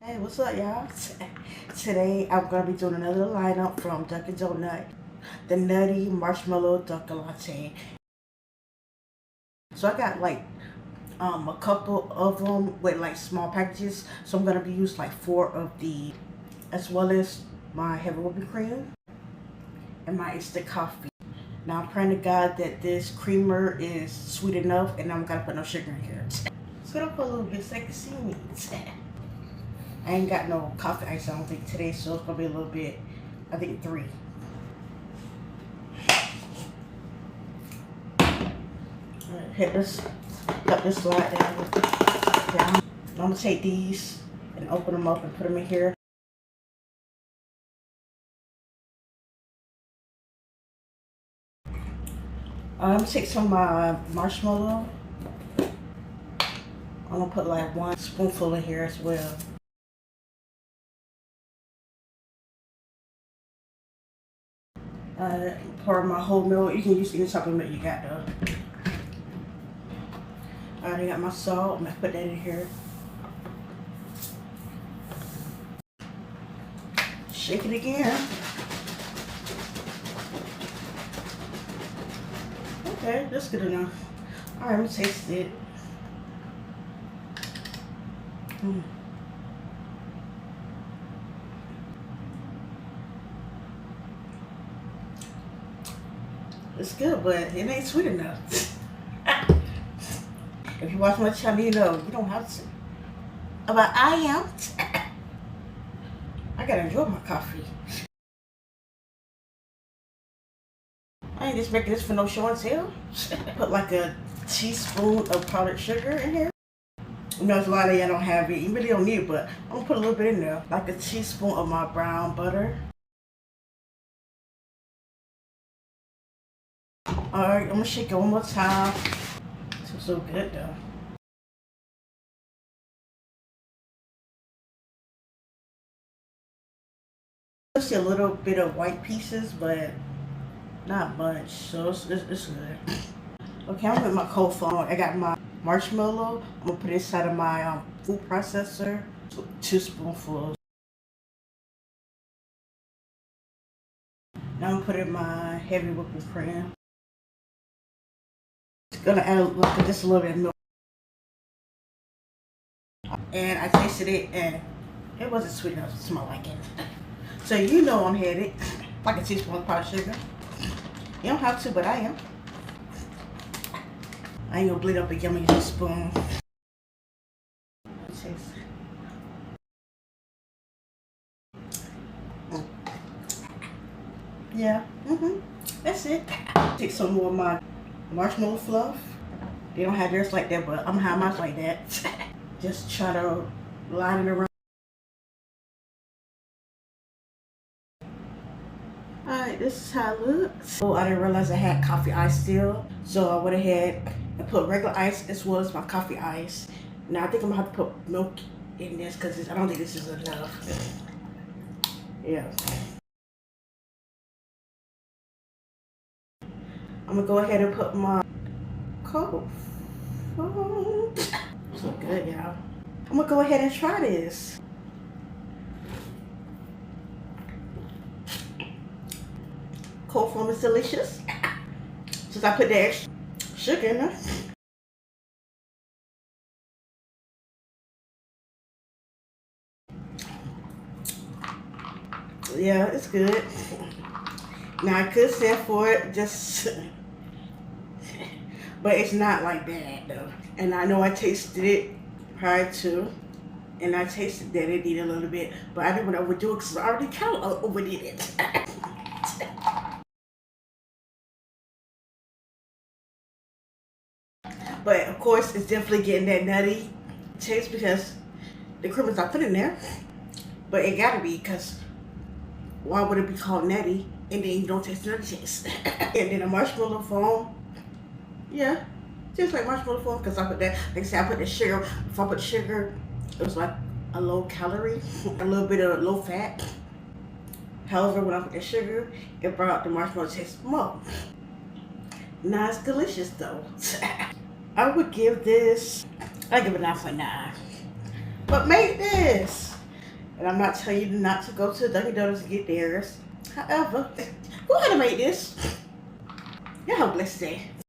Hey, what's up, y'all? Today I'm gonna be doing another lineup from Dunkin' Donut, the Nutty Marshmallow Dunkalatte. So I got like a couple of them with like small packages. So I'm gonna be using like 4 of the, as well as my heavy whipping cream and my instant coffee. Now I'm praying to God that this creamer is sweet enough, and I'm gonna put no sugar in here. So I'm gonna put a little bit so I can see me. I ain't got no coffee ice, I don't think, today, so it's gonna be a little bit, I think 3. Alright, help this slide down. I'm gonna take these and open them up and put them in here. I'm gonna take some of my marshmallow. I'm gonna put like 1 spoonful in here as well. Pour my whole milk. You can use any type of milk you got though. I already got my salt. I'm gonna put that in here. Shake it again. Okay, that's good enough. All right, I'm gonna taste it. It's good, but it ain't sweet enough. If you watch my channel, you know you don't have to. But I am. I gotta enjoy my coffee. I ain't just making this for no show and tell. Put like a teaspoon of powdered sugar in here. You know, there's a lot of y'all don't have it. You really don't need it, but I'm gonna put a little bit in there. Like a teaspoon of my brown butter. Alright, I'm gonna shake it one more time. It's so good though. I see a little bit of white pieces, but not much, so it's good. Okay, I'm with my cold foam. I got my marshmallow. I'm gonna put it inside of my food processor. 2 spoonfuls. Now I'm gonna put in my heavy whipping cream. It's gonna add just a little bit of milk. And I tasted it, and it wasn't sweet enough to smell like it. So you know I'm headed. Like a teaspoon of powdered sugar. You don't have to, but I am. I ain't gonna bleed up again. I'm gonna use a spoon. Yeah, that's it. Take some more of my marshmallow fluff. They don't have theirs like that, but I'm gonna have mine like that. Just try to line it around. Alright, this is how it looks. Oh, I didn't realize I had coffee ice still. So I went ahead and put regular ice as well as my coffee ice. Now I think I'm gonna have to put milk in this because I don't think this is enough. Yeah. I'm gonna go ahead and put my cold foam. So good, y'all. I'm gonna go ahead and try this. Cold foam is delicious. Since I put the extra sugar in there. Yeah, it's good. Now I could stand for it, just, but it's not like that though. And I know I tasted it prior to, and I tasted that it needed a little bit, but I didn't want to overdo it because I already kind of overdid it. But of course, it's definitely getting that nutty taste because the cream is not put in there. But it gotta be, because why would it be called nutty and then you don't taste the nutty taste? And then a marshmallow foam, yeah, just like marshmallow foam, because I put that, like I said, I put the sugar. If I put sugar, it was like a low calorie, a little bit of low fat. However, when I put the sugar, it brought the marshmallow taste more. Now it's delicious though. I would give this, I give it 9.9. But make this. And I'm not telling you not to go to Dunkin' Donuts to get theirs. However, go ahead and make this. Y'all have a blessed day.